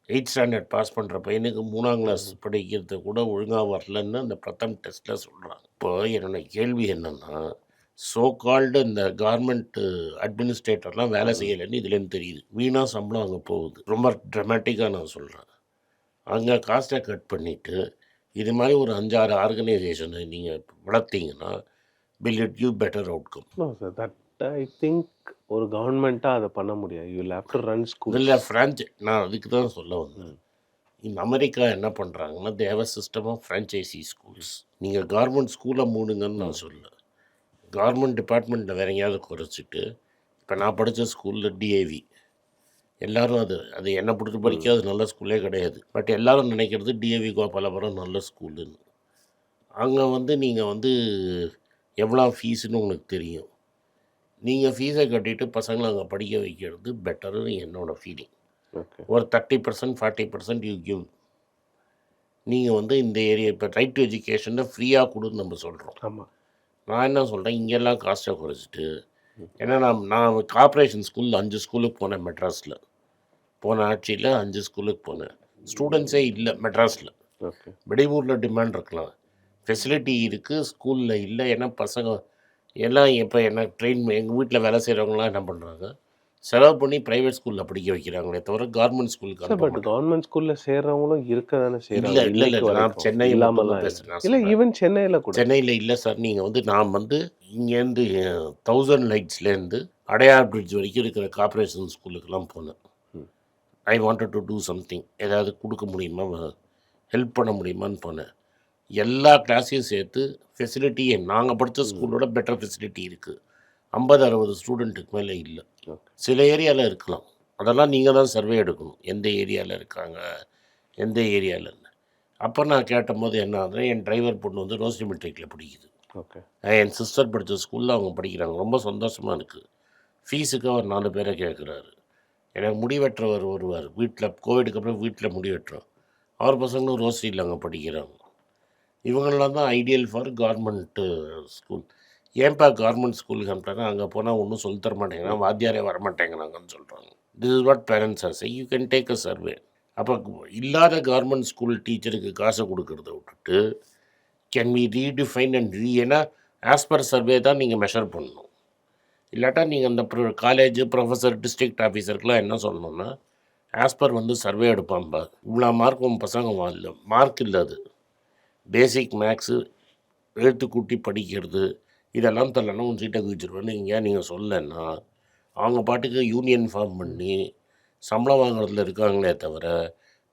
8th ஸ்டாண்டர்ட் பாஸ் பண்ணுற பையனுக்கு 3ஆம் கிளாஸ் படிக்கிறது கூட ஒழுங்காக வரலன்னு அந்த பிரதம் டெஸ்ட்டில் சொல்கிறாங்க. இப்போ என்னோட கேள்வி என்னென்னா, ஸோ கால்டு இந்த கவர்மெண்ட் அட்மினிஸ்ட்ரேட்டர்லாம் வேலை செய்யலைன்னு இதுலேருந்து தெரியுது. வீணாக சம்பளம் அங்கே போகுது. ரொம்ப ட்ரமேட்டிக்காக நான் சொல்கிறேன். அங்கே காஸ்ட்டை கட் பண்ணிவிட்டு இது மாதிரி ஒரு 5-6 ஆர்கனைசேஷனை நீங்கள் வளர்த்தீங்கன்னா will it give better outcome? No sir, that I think ஒரு கவர்மெண்ட்டாக அதை பண்ண முடியாது. You will have to run school. இல்லை நான் அதுக்கு தான் சொல்ல வந்தேன். இந்த அமெரிக்கா என்ன பண்ணுறாங்கன்னா, they have a system of franchisee schools. நீங்கள் கவர்மெண்ட் ஸ்கூலை மூடுங்கன்னு நான் சொல்ல, கவர்மெண்ட் டிபார்ட்மெண்ட்டில் வேற எங்கேயாவது குறைச்சிட்டு, இப்போ நான் படித்த ஸ்கூலில் டிஏவி எல்லோரும் அது என்னை பிடிச்சி படிக்க அது நல்ல ஸ்கூலே கிடையாது. பட் எல்லோரும் நினைக்கிறது டிஏவி கோபாலபுரம் நல்ல ஸ்கூலுன்னு. அங்கே வந்து நீங்கள் வந்து எவ்வளோ ஃபீஸுன்னு உங்களுக்கு தெரியும். நீங்கள் ஃபீஸை கட்டிட்டு பசங்களை அங்கே படிக்க வைக்கிறது பெட்டர்னு என்னோடய ஃபீலிங். ஓகே. ஒரு 30% 40% யூ கிவ். நீங்கள் வந்து இந்த ஏரியா இப்போ ரைட் டு எஜுகேஷனை ஃப்ரீயாக கொடுன்னு நம்ம சொல்கிறோம். ஆமாம். நான் என்ன சொல்கிறேன், இங்கெல்லாம் காஸ்ட்டை குறைச்சிட்டு, ஏன்னா நான் கார்ப்பரேஷன் ஸ்கூலில் 5 ஸ்கூலுக்கு போனேன் மெட்ராஸில். போன ஆட்சியில் 5 ஸ்கூலுக்கு போனேன். ஸ்டூடெண்ட்ஸே இல்லை மெட்ராஸில். ஓகே. வெளியூரில் டிமாண்ட் இருக்கலாம், ஃபெசிலிட்டி இருக்குது, ஸ்கூலில் இல்லை. ஏன்னா பசங்க எல்லாம் இப்போ என்ன எங்கள் வீட்டில் வேலை செய்கிறவங்களாம் என்ன பண்ணுறாங்க, செலவு பண்ணி ப்ரைவேட் ஸ்கூலில் படிக்க வைக்கிறாங்களே தவிர கவர்மெண்ட் ஸ்கூலுக்கு சார், பட் கவர்மெண்ட் ஸ்கூல்ல சேர்றவங்களும் இருக்க தானே செய்றாங்க. இல்லை இல்லை இல்லை இன்னைக்கு நான் வரைக்கும் சென்னை இல்லாமலாம் மட்டும் இல்லை. பேசுகிறேன். இல்லை, ஈவன் சென்னையில கூட. சென்னையில் இல்லை சார். நீங்கள் வந்து நான் வந்து இங்கேருந்து 1000 லைட்ஸ்லேருந்து அடையார் பிரிட்ஜ் வரைக்கும் இருக்கிற கார்ப்பரேஷன் ஸ்கூலுக்கெல்லாம் போனேன். I wanted to do something, ஏதாவது கொடுக்க முடியுமா, ஹெல்ப் பண்ண முடியுமான்னு போனேன். எல்லா கிளாஸையும் சேர்த்து ஃபெசிலிட்டி நாங்கள் படித்த ஸ்கூலோட பெட்டர் ஃபெசிலிட்டி இருக்குது. 50-60 ஸ்டூடெண்ட்டுக்கு மேலே இல்லை. சில ஏரியாவில் இருக்கலாம், அதெல்லாம் நீங்கள் தான் சர்வே எடுக்கணும், எந்த ஏரியாவில் இருக்காங்க, எந்த ஏரியாவில் இல்லை. அப்போ நான் கேட்டபோது என்ன ஆகுதுன்னா, என் டிரைவர் பொண்ணு வந்து ரோஸ்டி மெட்ரிக்கில் படிக்குது. ஓகே. என் சிஸ்டர் படித்த ஸ்கூலில் அவங்க படிக்கிறாங்க. ரொம்ப சந்தோஷமாக இருக்குது. ஃபீஸுக்கு அவர் 4 பேரை கேட்குறாரு. எனக்கு முடி வெட்டுறவர் வருவார் வீட்டில், கோவிடுக்கு அப்புறம் வீட்டில் முடி வெட்டுறோம். அவர் பசங்களும் ரோஸ்டியில் அங்கே படிக்கிறாங்க. இவங்களாம் தான் ஐடியல் ஃபார் கவர்மெண்ட்டு ஸ்கூல். ஏன்பா கவர்மெண்ட் ஸ்கூலுக்கு அனுப்பிட்டாங்க, அங்கே போனால் ஒன்றும் சொல்லித்தர மாட்டேங்கிறாங்க, வாத்தியாரே வரமாட்டேங்கிறாங்கன்னு சொல்கிறாங்க. This is what parents are say. You can take a survey. அப்போ இல்லாத கவர்மெண்ட் ஸ்கூல் டீச்சருக்கு காசை கொடுக்கறத விட்டுட்டு கேன் வி ரீடிஃபைன் அண்ட் ஏன்னா ஆஸ் பர் சர்வே தான் நீங்கள் மெஷர் பண்ணணும். இல்லாட்டா நீங்கள் அந்த காலேஜ் ப்ரொஃபஸர் டிஸ்ட்ரிக்ட் ஆஃபீஸருக்கெலாம் என்ன சொல்லணும்னா, ஆஸ் பர் வந்து சர்வே எடுப்பான்பா, இவ்வளோ மார்க் உன் பசங்க வாங்கல, மார்க் இல்லை, அது பேசிக் மேக்ஸு, எழுத்து கூட்டி படிக்கிறது, இதெல்லாம் தரலன்னா உன் சீட்டை குதிச்சிருவேன்னு இங்கே நீங்கள் சொல்லலைன்னா அவங்க பாட்டுக்கு யூனியன் ஃபார்ம் பண்ணி சம்பளம் வாங்குறதுல இருக்காங்களே தவிர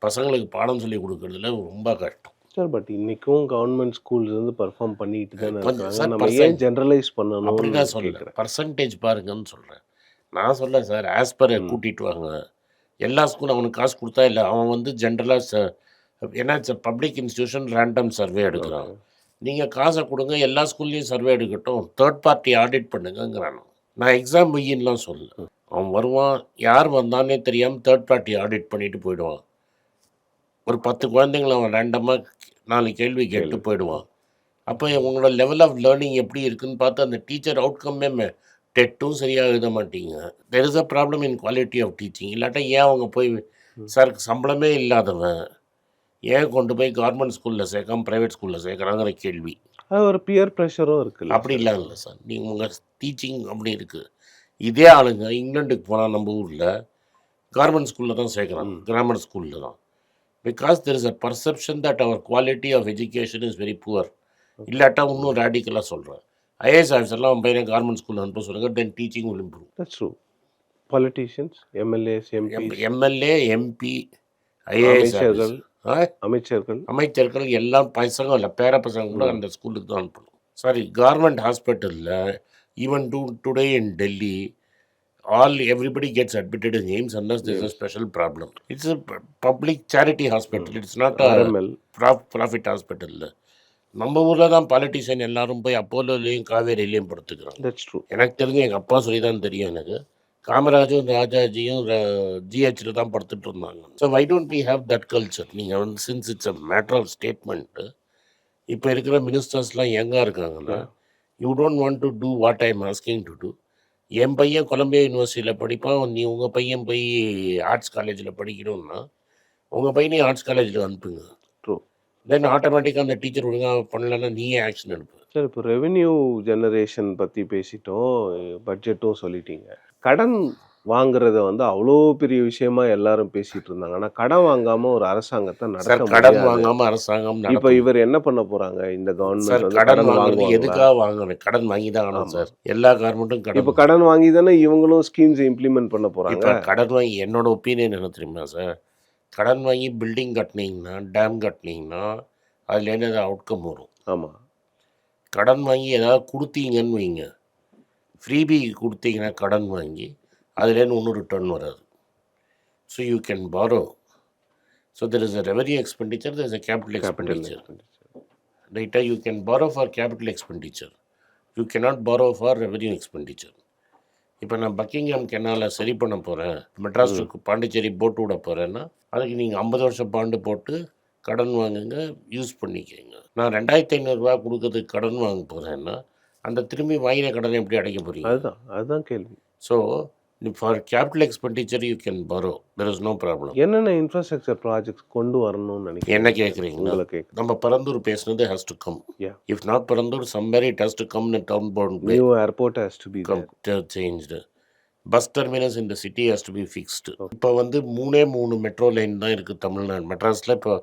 பசங்களுக்கு பாடம் சொல்லி கொடுக்கறதுல ரொம்ப கஷ்டம். சார், பட் இன்றைக்கும் கவர்மெண்ட் ஸ்கூல்ஸ் வந்து பர்ஃபார்ம் பண்ணிட்டு தானே இருக்காங்க. சார் நம்ம ஏன் ஜென்ரலைஸ் பண்ணணும் அப்படி நான் சொல்கிறேன், பர்சன்டேஜ் பாருங்கன்னு சொல்கிறேன். நான் சொல்ல சார், ஆஸ் பர் கூட்டிகிட்டு வாங்க. எல்லா ஸ்கூலும் அவனுக்கு காசு கொடுத்தா இல்லை, அவன் வந்து ஜென்ரலாக ஏன்னா பப்ளிக் இன்ஸ்டியூஷன் ரேண்டம் சர்வே எடுக்கிறான். நீங்கள் காசை கொடுங்க, எல்லா ஸ்கூல்லையும் சர்வே எடுக்கட்டும், தேர்ட் பார்ட்டி ஆடிட் பண்ணுங்கிறானோ. நான் எக்ஸாம் வெயின்லாம் சொல்ல, அவன் வருவான், யார் வந்தானே தெரியாமல் தேர்ட் பார்ட்டி ஆடிட் பண்ணிட்டு போயிடுவான். ஒரு 10 குழந்தைங்களை அவன் ரேண்டமாக 4 கேள்வி கேட்டு போயிடுவான். அப்போ உங்களோட லெவல் ஆஃப் லேர்னிங் எப்படி இருக்குன்னு பார்த்து அந்த டீச்சர் அவுட்கம்மே டெட்டும் சரியாக எழுத மாட்டீங்க. There is a problem in quality of teaching. இல்லாட்டா ஏன் அவங்க போய் சார் சம்பளமே இல்லாதவன் ஏன் கொண்டு போய் கவர்மெண்ட் ஸ்கூலில் சேர்க்காம ப்ரைவேட் ஸ்கூலில் சேர்க்குறாங்கிற கேள்வி. அது ஒரு பியர் ப்ரெஷரும் இருக்குது. அப்படி இல்லை சார், நீங்கள் உங்கள் டீச்சிங் அப்படி இருக்குது. இதே ஆளுங்க இங்கிலாண்டுக்கு போனால் நம்ம ஊரில் கவர்மெண்ட் ஸ்கூலில் தான் சேர்க்குறாங்க, கிராமர் ஸ்கூலில் தான். Because there is a perception that our quality of education is very poor. இல்லாட்டா இன்னும் ரேடிக்கலாக சொல்கிறேன், ஐஏஎஸ் ஆஃபீஸர்லாம் அவன் பையனை கவர்மெண்ட் ஸ்கூலில் அனுப்ப சொல்லுங்கள், then teaching will improve. That's true. Politicians, MLA, MP, IAS அமைச்சர்கள் எல்லாம் பசங்க இல்லை, பேர பசங்க கூட அந்த ஸ்கூலுக்கு தான் அனுப்பணும். சாரி, கவர்மெண்ட் ஹாஸ்பிட்டலில் even today in Delhi everybody gets admitted in AIIMS unless there is a special problem. It's a public charity hospital. It's not a profit hospital. நம்ம ஊரில் தான் பாலிட்டிஷியன் எல்லாரும் போய் அப்போலோலையும் காவேரியிலையும் படுத்துக்கிறாங்க. That's true. எனக்கு தெரிஞ்சு எங்கள் அப்பா சொல்லி தான் தெரியும் எனக்கு, காமராஜும் ராஜாஜியும் ஜிஹெச்சில் தான் படுத்துட்டு இருந்தாங்க. So why don't we have that culture? நீங்கள் வந்து since it's a matter of statement, இப்போ இருக்கிற மினிஸ்டர்ஸ்லாம் எங்கே இருக்காங்கன்னா, you don't want to do what I am asking to do. என் பையன் கொலம்பியா யூனிவர்சிட்டியில் படிப்பான், நீ உங்கள் பையன் போய் ஆர்ட்ஸ் காலேஜில் படிக்கணும்னா உங்கள் பையனையும் ஆர்ட்ஸ் காலேஜில் அனுப்புங்க. ட்ரூ. தென் ஆட்டோமேட்டிக்காக அந்த டீச்சர் ஒழுங்காக பண்ணலன்னா நீயே ஆக்ஷன் எடுப்பு. சார், இப்போ ரெவென்யூ ஜெனரேஷன் பற்றி பேசிட்டோம், பட்ஜெட்டும் சொல்லிட்டீங்க. கடன் வாங்குறத வந்து அவ்வளோ பெரிய விஷயமா எல்லாரும் பேசிட்டு இருந்தாங்க. ஆனால் கடன் வாங்காமல் ஒரு அரசாங்கத்தை நடத்த கடன் வாங்காமல் அரசாங்கம் இப்போ இவர் என்ன பண்ண போகிறாங்க? இந்த கவர்மெண்ட் கடன் வாங்குறது எதுக்காக வாங்கணும்? கடன் வாங்கி தான் ஆகணும் சார், எல்லா கவர்மெண்ட்டும் கடன். இப்போ கடன் வாங்கி தானே இவங்களும் ஸ்கீம்ஸ் இம்ப்ளிமெண்ட் பண்ண போகிறாங்க. இப்போ கடன் வாங்கி, என்னோட ஒப்பீனியன் என்ன தெரியுமா சார், கடன் வாங்கி பில்டிங் கட்டினீங்கன்னா, டேம் கட்டினீங்கன்னா அதில் என்ன அவுட்கம் வரும்? ஆமாம். கடன் வாங்கி ஏதாவது கொடுத்தீங்கன்னு வைங்க, ஃப்ரீபி கொடுத்தீங்கன்னா கடன் வாங்கி அதுலேருந்து ஒன்றும் ரிட்டர்ன் வராது. So you can borrow. So there is a revenue expenditure, there is a capital expenditure. ரைட்டாக you can borrow for capital expenditure, you cannot borrow for revenue expenditure. இப்போ நான் பக்கிங்ஹாம் கெனாலை சரி பண்ண போகிறேன், மெட்ராஸ் டு பாண்டிச்சேரி போட்டு விட போகிறேன்னா அதுக்கு நீங்கள் 50 வருஷம் பாண்டு போட்டு கடன் வாங்குங்க, யூஸ் பண்ணிக்கங்க. நான் 2500 கொடுக்கறதுக்கு கடன் வாங்க போகிறேன்னா அந்த திரும்பி வாங்கின கடனை எப்படி அடைக்க போகிறீங்க? அதுதான் கேள்வி. So for capital expenditure you can borrow, there is no problem. என்னென்ன இன்ஃப்ராஸ்ட்ரக்சர் ப்ராஜெக்ட்ஸ் கொண்டு வரணும்னு நினைக்கிறேன்? என்ன கேட்குறீங்களா? உங்களை கேட்குறேன். நம்ம பரந்தூர் பேசுனது has to come. Yeah. If not Parandur, somewhere it has to come in a town bound way. New airport has to be there. Changed. Bus terminus இந்த city has to be fixed. இப்போ வந்து 3 மெட்ரோ லைன் தான் இருக்குது தமிழ்நாடு. மெட்ராஸில் இப்போ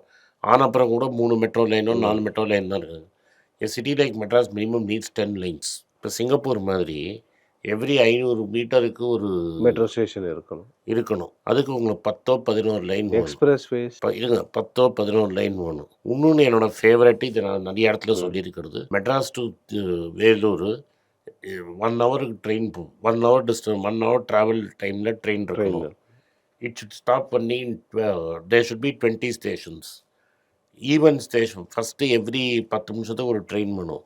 ஆனப்புறம் கூட 3 மெட்ரோ லைனோ 4 மெட்ரோ லைன் தான் இருக்குது. எ city like Madras minimum needs 10 lines. இப்போ சிங்கப்பூர் மாதிரி எவ்ரி 500 மீட்டருக்கு ஒரு மெட்ரோ ஸ்டேஷன் இருக்கணும். அதுக்கு உங்களுக்கு 10-11 லைன் வேணும். எக்ஸ்பிரஸ் வேஸ் இருங்க, 10-11 லைன் வேணும். இன்னொன்று என்னோட ஃபேவரட், இது நான் நிறைய இடத்துல சொல்லியிருக்கிறது, மெட்ராஸ் டு வேலூர் 1 ஹவருக்கு train 1 hour distance 1 hour travel டைமில் ட்ரெயின் இருக்கணும். இட் ஷுட் ஸ்டாப் பண்ணி there should be 20 stations. Even station first every 10 நிமிஷத்துக்கு ஒரு ட்ரெயின் வேணும்.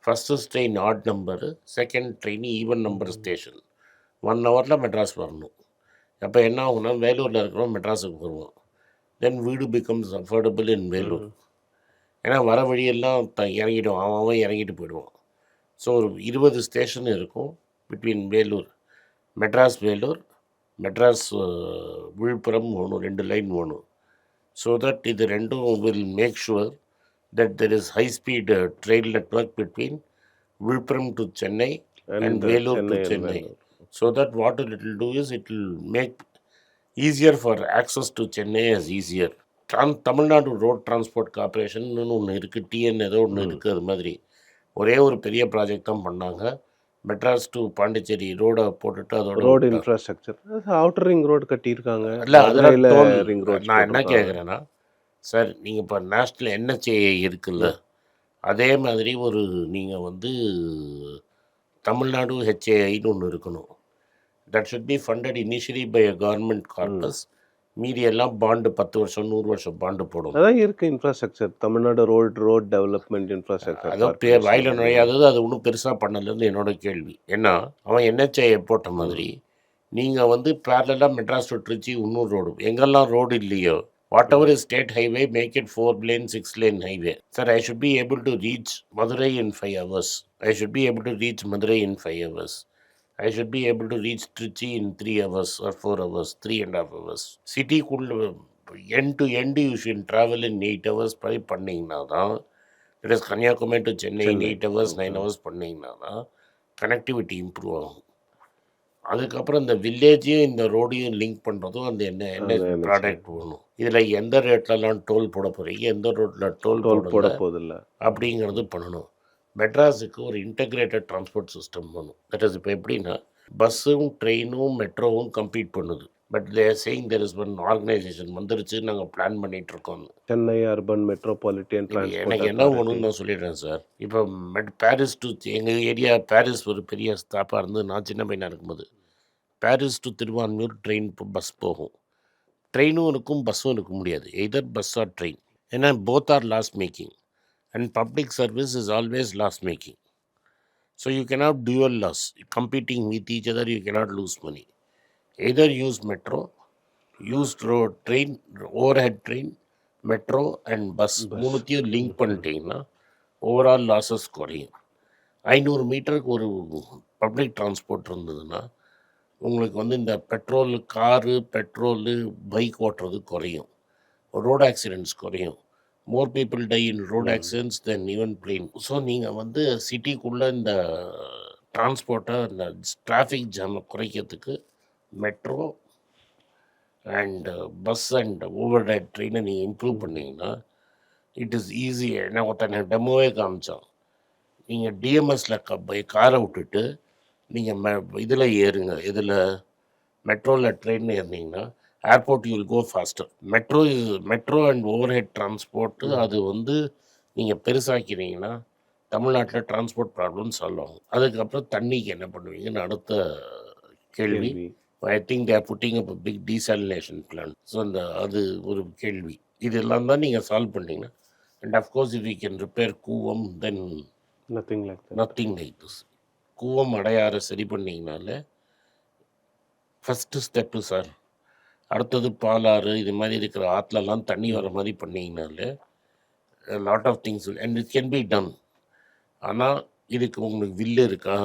First train odd number, second train even number station. 1 ஹவரில் மெட்ராஸ் வரணும். அப்போ என்ன ஆகும்னா வேலூரில் இருக்கிறோம் மெட்ராஸுக்கு வருவோம். தென் வீடு பிகம்ஸ் அஃபோர்டபுள் இன் வேலூர். ஏன்னா வர வழியெல்லாம் இறங்கிடும், அவன் இறங்கிட்டு போயிடுவான். ஸோ ஒரு 20 ஸ்டேஷன் இருக்கும் பிட்வீன் வேலூர், மெட்ராஸ் விழுப்புரம் வேணும், 2 லைன் வேணும். ஸோ தட் இது ரெண்டும் will make sure that there is high speed train network between Villupuram to Chennai and Vellore to Chennai. So that what it will do is it will make easier for access to Chennai as easier. Tamil Nadu road transport corporation ஒன்று இருக்குது, டிஎன் ஏதோ ஒன்று இருக்குது. அது மாதிரி ஒரே ஒரு பெரிய ப்ராஜெக்ட் தான் பண்ணாங்க. மெட்ராஸ் டு பாண்டிச்சேரி ரோடை போட்டுட்டு அதோட road infrastructure outer ring road கட்டியிருக்காங்க. இல்லை அதெல்லாம் ரிங் ரோட். நான் என்ன கேட்குறேன்னா சார், நீங்கள் இப்போ நேஷ்னல் என்ஹெச்ஏஐ இருக்குல்ல, அதே மாதிரி ஒரு நீங்கள் வந்து தமிழ்நாடு ஹெச்ஏஐன்னு ஒன்று இருக்கணும். That should be funded initially by a government corpus. மீதி எல்லாம் பாண்டு 10 வருஷம் 100 வருஷம் பாண்டு போடும். அதான் இருக்குது infrastructure, Tamil Nadu road development infrastructure. அதான் வாயில் நுழையாதது, அது ஒன்றும் பெருசாக பண்ணலன்னு என்னோட கேள்வி. ஏன்னா அவன் என்ஹெச்ஏஐ போட்ட மாதிரி நீங்கள் வந்து பேரலாக மெட்ராஸ் டு திருச்சி இன்னொரு ரோடு, எங்கெல்லாம் ரோடு இல்லையோ, whatever is state highway, make it 4 lane 6 lane highway. Sir, I should be able to reach Madurai in 5 hours. I should be able to reach Madurai in 5 hours. I should be able to reach Trichy in 3 hours or 4 hours, 3.5 hours. City could end to end you should travel in 8 hours பண்ணிங்கன்னா தான், that is Kanyakumari to Chennai in 8 hours 9 hours பண்ணிங்கன்னா தான் கனெக்டிவிட்டி இம்ப்ரூவ் ஆகும். அதுக்கப்புறம் இந்த வில்லேஜையும் இந்த ரோடையும் லிங்க் பண்ணுறதும் அந்த என்ன ப்ராடக்ட் வேணும். இதில் எந்த ரேட்லலாம் டோல் போட போகிறீங்க, எந்த ரோட்டில் டோல் போட போதில்லை அப்படிங்கிறது பண்ணணும். மெட்ராஸுக்கு ஒரு இன்டகிரேட்டட் டிரான்ஸ்போர்ட் சிஸ்டம் வேணும். தட் இஸ் இப்போ எப்படின்னா பஸ்ஸும் ட்ரெயினும் மெட்ரோவும் கம்ப்ளீட் பண்ணுது. But they are saying there is one organisation வந்துருச்சு, நாங்கள் பிளான் பண்ணிகிட்ருக்கோம். Chennai urban metropolitan transport. எனக்கு என்ன வேணும்னு நான் சொல்லிடுறேன் சார். இப்போ பாரிஸ் டு எங்கள் ஏரியா, பாரிஸ் ஒரு பெரிய ஸ்டாப்பாக இருந்து நான் சின்ன பையனாக இருக்கும்போது Paris to Thiruvanmiyur train bus போகும். ட்ரெயினும் இருக்கும் பஸ்ஸும் இருக்க முடியாது, எய்தர் பஸ் ஆர் ட்ரெயின். ஏன்னா both are loss making and public service is always loss making. So you cannot dual loss, competing with each other, you cannot lose money. Either use metro, use road, train, overhead train, metro and bus மூணுத்தையும் லிங்க் பண்ணிட்டீங்கன்னா ஓவரால் லாஸஸ் குறையும். 500 மீட்டருக்கு ஒரு பப்ளிக் டிரான்ஸ்போர்ட் இருந்ததுன்னா உங்களுக்கு வந்து இந்த பெட்ரோலு பைக் ஓட்டுறது குறையும், ரோடு ஆக்சிடென்ட்ஸ் குறையும். More people die in road accidents then even plane. So நீங்கள் வந்து சிட்டிக்குள்ளே இந்த டிரான்ஸ்போர்ட்டை, இந்த டிராஃபிக் ஜாமை குறைக்கிறதுக்கு metro and bus and overhead ட்ரெயினை நீங்கள் இம்ப்ரூவ் பண்ணிங்கன்னா இட் இஸ் ஈஸி. ஏன்னா ஒருத்தனை டெமோவே காமிச்சான். நீங்கள் டிஎம்எஸில் காரை விட்டுட்டு நீங்கள் இதில் ஏறுங்க, இதில் மெட்ரோவில் ட்ரெயின் ஏறினீங்கன்னா airport you will go faster. Metro and overhead transport அது வந்து நீங்கள் பெருசாக்கிறீங்கன்னா தமிழ்நாட்டில் டிரான்ஸ்போர்ட் ப்ராப்ளம் சால்வ் ஆகும். அதுக்கப்புறம் தண்ணிக்கு என்ன பண்ணுவீங்கன்னு அடுத்த கேள்வி. I think they are putting up big desalination plan. So அது ஒரு கேள்வி. இதெல்லாம் தான் நீங்கள் சால்வ் பண்ணிங்கன்னா and of course if we can repair Cooum then nothing like that. Nothing like this. Cooum Adyar சரி பண்ணிங்கனால ஃபஸ்ட்டு ஸ்டெப்பு சார். அடுத்தது பாலாறு இது மாதிரி இருக்கிற ஆற்றுலலாம் தண்ணி வர மாதிரி பண்ணிங்கனாலே lot of things and it can be done. ஆனால் இதுக்கு உங்களுக்கு வில்லு இருக்கா,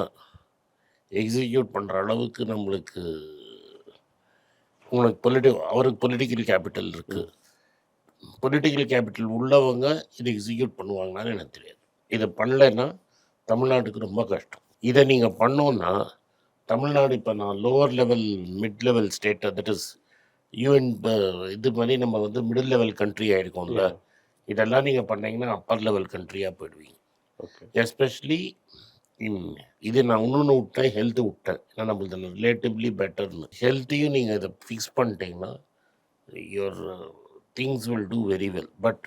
எக்ஸிக்யூட் பண்ணுற அளவுக்கு நம்மளுக்கு உங்களுக்கு அவருக்கு பொலிட்டிக்கல் கேபிட்டல் இருக்குது. பொலிட்டிக்கல் கேபிட்டல் உள்ளவங்க இதை எக்ஸிக்யூட் பண்ணுவாங்கன்னு எனக்கு தெரியாது. இதை பண்ணலைன்னா தமிழ்நாட்டுக்கு ரொம்ப கஷ்டம். இதை நீங்கள் பண்ணோன்னா தமிழ்நாடு இப்போ நான் lower level mid level state that is UN இது மாதிரி நம்ம வந்து மிடில் லெவல் கண்ட்ரி ஆகிருக்கோம்ல. இதெல்லாம் நீங்கள் பண்ணீங்கன்னா அப்பர் லெவல் கண்ட்ரியாக போயிடுவீங்க. ஓகே. எஸ்பெஷலி இது நான் இன்னொன்று விட்டேன், ஹெல்த்து விட்டேன். ஏன்னா நம்மளுக்கு ரிலேட்டிவ்லி பெட்டர்னு ஹெல்த்தையும் நீங்கள் இதை ஃபிக்ஸ் பண்ணிட்டீங்கன்னா your things will do very well. But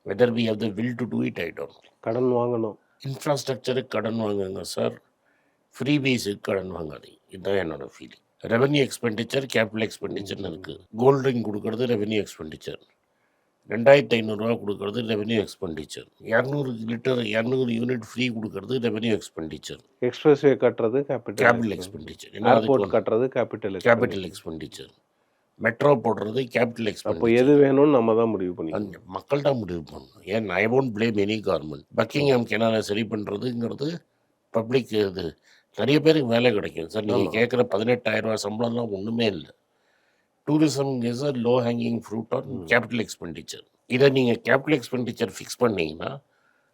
whether we have the will to do it I don't. கடன் வாங்கணும். இன்ஃப்ராஸ்ட்ரக்சருக்கு கடன் வாங்குங்க சார், ஃப்ரீபீஸுக்கு கடன் வாங்காதீங்க. இதுதான் என்னோடய ஃபீலிங். ரெவன்யூ எக்ஸ்பெண்டிச்சர் கேபிட்டல் எக்ஸ்பெண்டிச்சர்னு இருக்குது. கோல்ட் ட்ரிங்க் கொடுக்கறது ரெவன்யூ எக்ஸ்பெண்டிச்சர், 2500 கொடுக்கறது ரெவன்யூ எக்ஸ்பெண்டிச்சர், 200 யூனிட் ஃப்ரீ கொடுக்கறது ரெவன்யூ எக்ஸ்பெண்டிச்சர், எக்ஸ்பிரஸ்வே கட்டுறது கேபிட்டல் எக்ஸ்பெண்டிச்சர், ஏர்போர்ட் கட்டுறது கேபிட்டல் எக்ஸ்பெண்டிச்சர், மெட்ரோ போடுறது கேபிட்டல் அப்போ எக்ஸ்பெண்டிச்சர். எது வேணும்னு நம்ம தான் முடிவு பண்ணி அந்த மக்கள் தான் முடிவு பண்ணணும். ஏன் I won't blame any government. Buckingham கெனாலை சரி பண்ணுறதுங்கிறது பப்ளிக் இது. நிறைய பேருக்கு வேலை கிடைக்கும் சார். நீங்கள் கேட்குற 18,000 ரூபா சம்பளம்லாம் ஒன்றுமே இல்லை. Tourism is a low hanging fruit on capital expenditure. இதை நீங்கள் கேபிட்டல் எக்ஸ்பெண்டிச்சர் ஃபிக்ஸ் பண்ணிங்கன்னா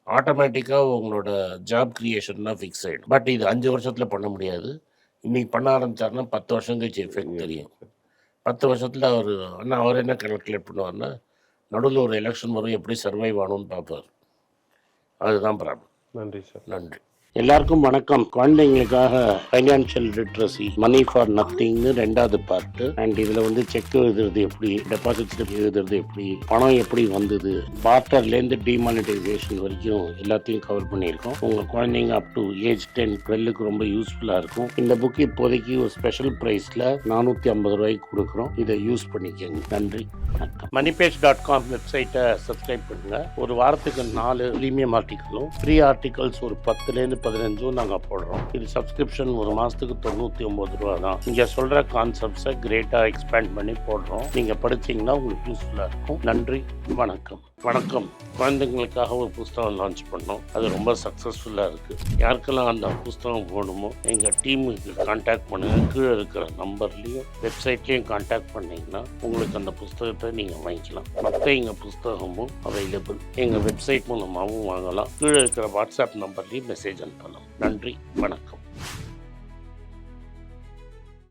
ஆட்டோமேட்டிக்காக உங்களோட ஜாப் க்ரியேஷன்லாம் ஃபிக்ஸ் ஆகிடும். பட் இது 5 வருஷத்தில் பண்ண முடியாது. இன்றைக்கி பண்ண ஆரம்பித்தாருன்னா 10 வருஷம் கழிச்சு எஃபெக்ட் தெரியும். 10 வருஷத்தில் அவர் என்ன கால்குலேட் பண்ணுவார்னா நடுவில் ஒரு எலெக்ஷன் வரும், எப்படி சர்வைவ் ஆகணும்னு பார்ப்பார். அதுதான் ப்ராப்ளம். நன்றி சார். நன்றி. எல்லாருக்கும் வணக்கம். குழந்தைங்களுக்காக ஃபைனான்ஷியல் லிட்ரஸி மணி ஃபார் நத்திங்னு 2வது பார்ட்டு. அண்ட் இதில் வந்து செக் எழுதுறது எப்படி, டெபாசிட் ஸ்லிப் எழுதுறது எப்படி, பணம் எப்படி வந்தது, பார்ட்டர்லேருந்து டிமானிட்டைசேஷன் வரைக்கும் எல்லாத்தையும் கவர் பண்ணியிருக்கோம். உங்கள் குழந்தைங்க அப் டு ஏஜ் 10, 12க்கு ரொம்ப யூஸ்ஃபுல்லாக இருக்கும். இந்த புக் இப்போதைக்கு ஒரு ஸ்பெஷல் ப்ரைஸில் 450 ரூபாய்க்கு கொடுக்குறோம். இதை யூஸ் பண்ணிக்கோங்க. நன்றி, வணக்கம். moneypage.com வெப்சைட்டை சப்ஸ்கிரைப் பண்ணுங்கள். ஒரு வாரத்துக்கு 4 ப்ரீமியம் ஆர்டிக்கலும் ஃப்ரீ ஆர்டிகல்ஸ் ஒரு 10லேருந்து 15 நாங்கள் போடுறோம். இது சப்ஸ்கிரிப்ஷன் ஒரு மாதத்துக்கு 99 ரூபா தான். இங்கே சொல்கிற கான்செப்ட்ஸை கிரேட்டாக எக்ஸ்பேண்ட் பண்ணி போடுறோம். நீங்கள் படிச்சிங்கன்னா உங்களுக்கு யூஸ்ஃபுல்லாக இருக்கும். நன்றி, வணக்கம். வணக்கம். குழந்தைங்களுக்காக ஒரு புஸ்தகம் லான்ச் பண்ணோம். அது ரொம்ப சக்ஸஸ்ஃபுல்லாக இருக்குது. யாருக்கெல்லாம் அந்த புஸ்தகம் போகணுமோ எங்கள் டீமுக்கு கான்டாக்ட் பண்ணுங்கள். கீழே இருக்கிற நம்பர்லேயும் வெப்சைட்லேயும் கான்டாக்ட் பண்ணிங்கன்னா உங்களுக்கு அந்த புஸ்தகத்தை நீங்கள் வாங்கிக்கலாம். மற்ற எங்கள் புஸ்தகமும் அவைலபிள் எங்கள் வெப்சைட் மூலமாகவும் வாங்கலாம். கீழே இருக்கிற வாட்ஸ்அப் நம்பர்லேயும் மெசேஜ் அனுப்பலாம். நன்றி, வணக்கம்.